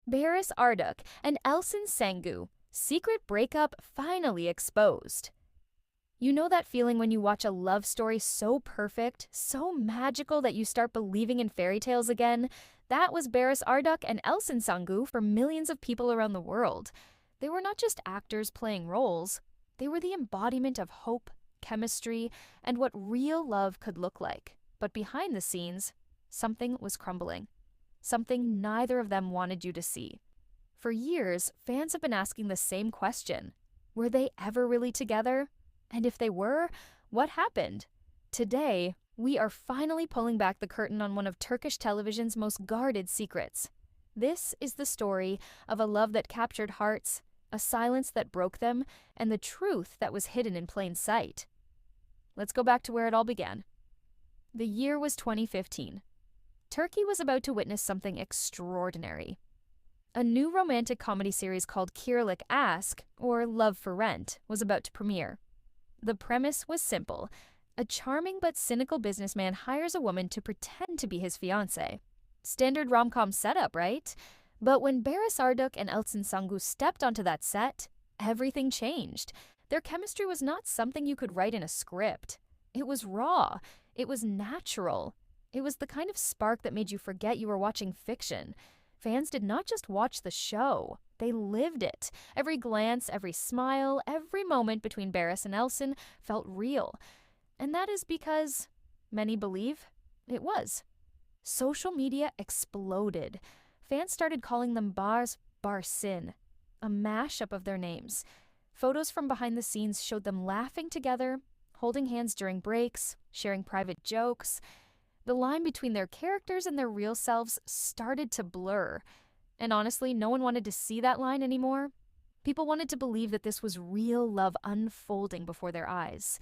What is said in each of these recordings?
Barış Arduç and Elçin Sangu, secret breakup finally exposed. You know that feeling when you watch a love story so perfect, so magical that you start believing in fairy tales again? That was Barış Arduç and Elçin Sangu for millions of people around the world. They were not just actors playing roles, they were the embodiment of hope, chemistry, and what real love could look like. But behind the scenes, something was crumbling. Something neither of them wanted you to see. For years, fans have been asking the same question. Were they ever really together? And if they were, what happened? Today, we are finally pulling back the curtain on one of Turkish television's most guarded secrets. This is the story of a love that captured hearts, a silence that broke them, and the truth that was hidden in plain sight. Let's go back to where it all began. The year was 2015. Turkey was about to witness something extraordinary. A new romantic comedy series called Kiralık Aşk, or Love for Rent, was about to premiere. The premise was simple. A charming but cynical businessman hires a woman to pretend to be his fiancée. Standard rom-com setup, right? But when Barış Arduç and Elçin Sangu stepped onto that set, everything changed. Their chemistry was not something you could write in a script. It was raw. It was natural. It was the kind of spark that made you forget you were watching fiction. Fans did not just watch the show, they lived it. Every glance, every smile, every moment between Barış and Elçin felt real. And that is because, many believe, it was. Social media exploded. Fans started calling them Barsin, a mashup of their names. Photos from behind the scenes showed them laughing together, holding hands during breaks, sharing private jokes. The line between their characters and their real selves started to blur. And honestly, no one wanted to see that line anymore. People wanted to believe that this was real love unfolding before their eyes.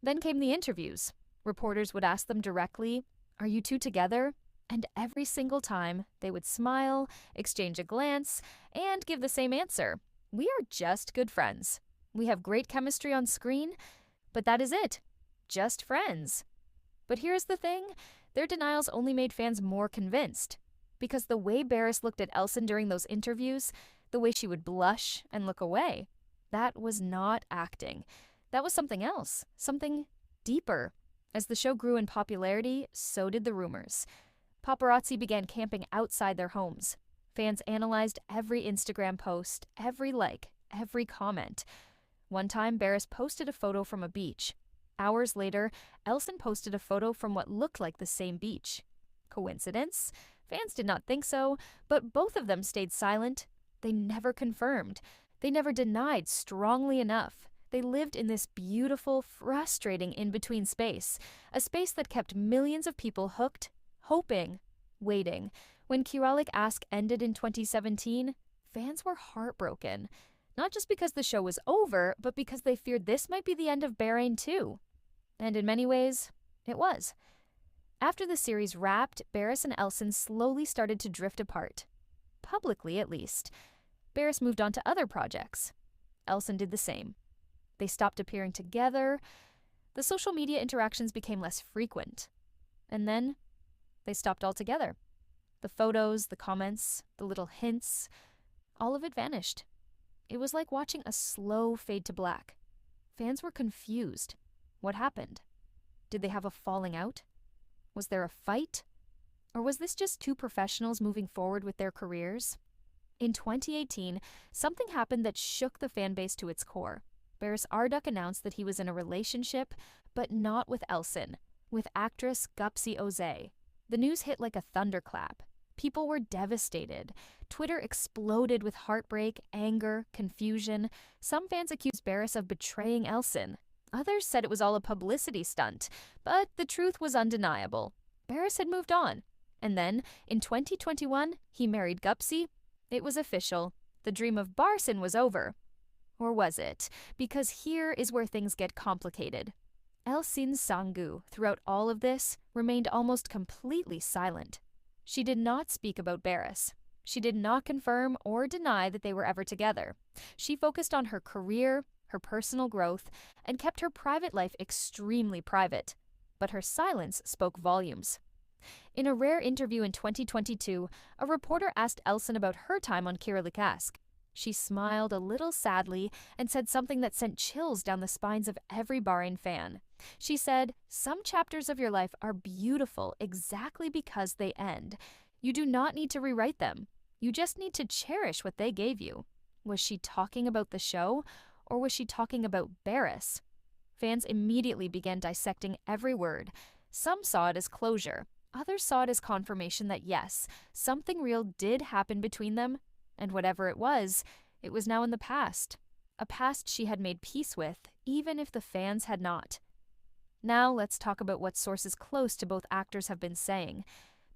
Then came the interviews. Reporters would ask them directly, "Are you two together?" And every single time, they would smile, exchange a glance, and give the same answer. "We are just good friends. We have great chemistry on screen, but that is it. Just friends." But here's the thing, their denials only made fans more convinced. Because the way Barış looked at Elçin during those interviews, the way she would blush and look away, that was not acting. That was something else, something deeper. As the show grew in popularity, so did the rumors. Paparazzi began camping outside their homes. Fans analyzed every Instagram post, every like, every comment. One time, Barış posted a photo from a beach. Hours later, Elçin posted a photo from what looked like the same beach. Coincidence? Fans did not think so, but both of them stayed silent. They never confirmed. They never denied strongly enough. They lived in this beautiful, frustrating in-between space, a space that kept millions of people hooked, hoping, waiting. When Kiralık Aşk ended in 2017, fans were heartbroken. Not just because the show was over, but because they feared this might be the end of Bahrain too. And in many ways, it was. After the series wrapped, Barış and Elçin slowly started to drift apart. Publicly, at least. Barış moved on to other projects. Elçin did the same. They stopped appearing together. The social media interactions became less frequent. And then, they stopped altogether. The photos, the comments, the little hints, all of it vanished. It was like watching a slow fade to black. Fans were confused. What happened? Did they have a falling out? Was there a fight? Or was this just two professionals moving forward with their careers? In 2018, something happened that shook the fan base to its core. Barış Arduç announced that he was in a relationship, but not with Elçin, with actress Gupse Öze. The news hit like a thunderclap. People were devastated. Twitter exploded with heartbreak, anger, confusion. Some fans accused Barış of betraying Elçin. Others said it was all a publicity stunt, but the truth was undeniable. Barış had moved on. And then, in 2021, he married Gupse. It was official. The dream of Barsin was over. Or was it? Because here is where things get complicated. Elçin Sangu, throughout all of this, remained almost completely silent. She did not speak about Barış. She did not confirm or deny that they were ever together. She focused on her career, her personal growth, and kept her private life extremely private. But her silence spoke volumes. In a rare interview in 2022, a reporter asked Elçin about her time on Kiralık Aşk. She smiled a little sadly and said something that sent chills down the spines of every Bahrain fan. She said, "Some chapters of your life are beautiful exactly because they end. You do not need to rewrite them. You just need to cherish what they gave you." Was she talking about the show, or was she talking about Barış? Fans immediately began dissecting every word. Some saw it as closure. Others saw it as confirmation that yes, something real did happen between them, and whatever it was now in the past. A past she had made peace with, even if the fans had not. Now let's talk about what sources close to both actors have been saying.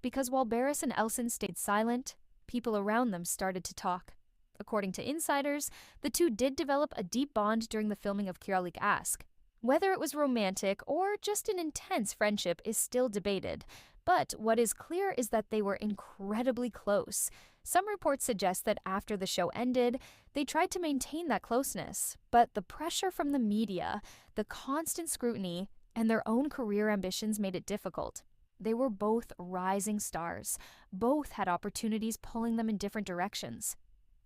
Because while Barış and Elçin stayed silent, people around them started to talk. According to insiders, the two did develop a deep bond during the filming of Kiralık Aşk. Whether it was romantic or just an intense friendship is still debated, but what is clear is that they were incredibly close. Some reports suggest that after the show ended, they tried to maintain that closeness, but the pressure from the media, the constant scrutiny, and their own career ambitions made it difficult. They were both rising stars. Both had opportunities pulling them in different directions.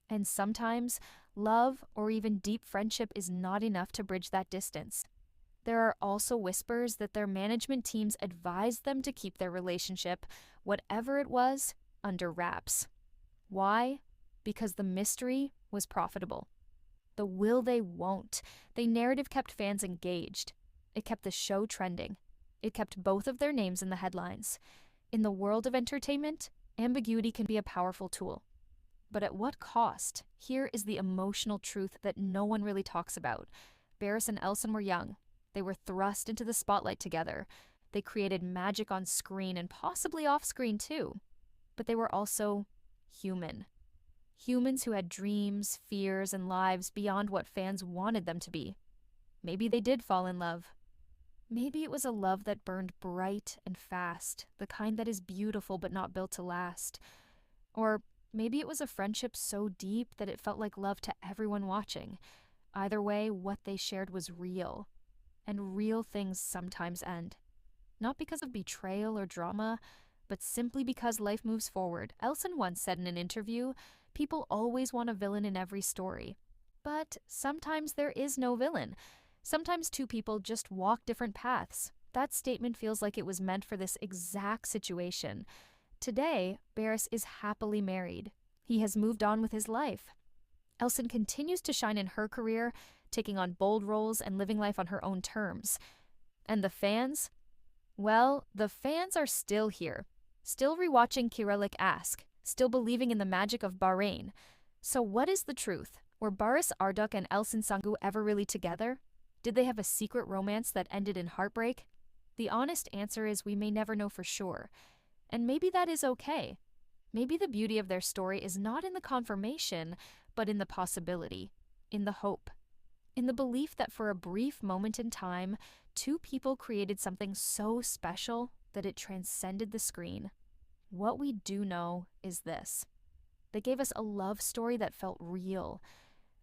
And sometimes, love or even deep friendship is not enough to bridge that distance. There are also whispers that their management teams advised them to keep their relationship, whatever it was, under wraps. Why? Because the mystery was profitable. The will they won't, the narrative kept fans engaged. It kept the show trending. It kept both of their names in the headlines. In the world of entertainment, ambiguity can be a powerful tool. But at what cost? Here is the emotional truth that no one really talks about. Barış and Elçin were young. They were thrust into the spotlight together. They created magic on screen and possibly off screen too. But they were also human. Humans who had dreams, fears, and lives beyond what fans wanted them to be. Maybe they did fall in love. Maybe it was a love that burned bright and fast, the kind that is beautiful but not built to last. Or maybe it was a friendship so deep that it felt like love to everyone watching. Either way, what they shared was real. And real things sometimes end. Not because of betrayal or drama, but simply because life moves forward. Elçin once said in an interview, "People always want a villain in every story. But sometimes there is no villain. Sometimes two people just walk different paths." That statement feels like it was meant for this exact situation. Today, Barış is happily married. He has moved on with his life. Elçin continues to shine in her career, taking on bold roles and living life on her own terms. And the fans? Well, the fans are still here. Still rewatching Kiralık Aşk. Still believing in the magic of Bahrain. So what is the truth? Were Barış Arduç and Elçin Sangu ever really together? Did they have a secret romance that ended in heartbreak? The honest answer is we may never know for sure. And maybe that is okay. Maybe the beauty of their story is not in the confirmation, but in the possibility, in the hope, in the belief that for a brief moment in time, two people created something so special that it transcended the screen. What we do know is this. They gave us a love story that felt real.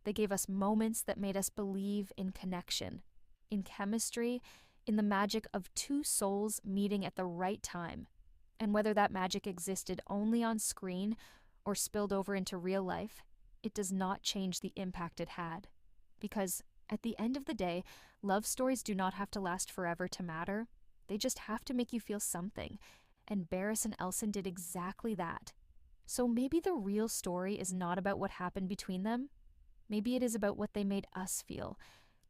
They gave us moments that made us believe in connection, in chemistry, in the magic of two souls meeting at the right time. And whether that magic existed only on screen or spilled over into real life, it does not change the impact it had. Because at the end of the day, love stories do not have to last forever to matter. They just have to make you feel something. And Barış and Elçin did exactly that. So maybe the real story is not about what happened between them. Maybe it is about what they made us feel,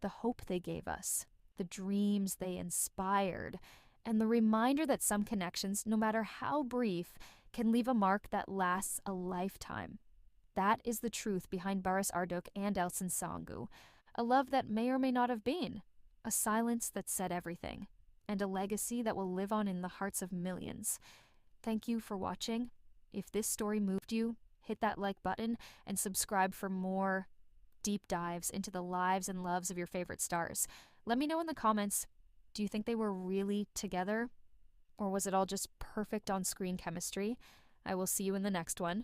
the hope they gave us, the dreams they inspired, and the reminder that some connections, no matter how brief, can leave a mark that lasts a lifetime. That is the truth behind Barış Arduç and Elçin Sangu, a love that may or may not have been, a silence that said everything, and a legacy that will live on in the hearts of millions. Thank you for watching. If this story moved you, hit that like button and subscribe for more deep dives into the lives and loves of your favorite stars. Let me know in the comments, do you think they were really together? Or was it all just perfect on-screen chemistry? I will see you in the next one.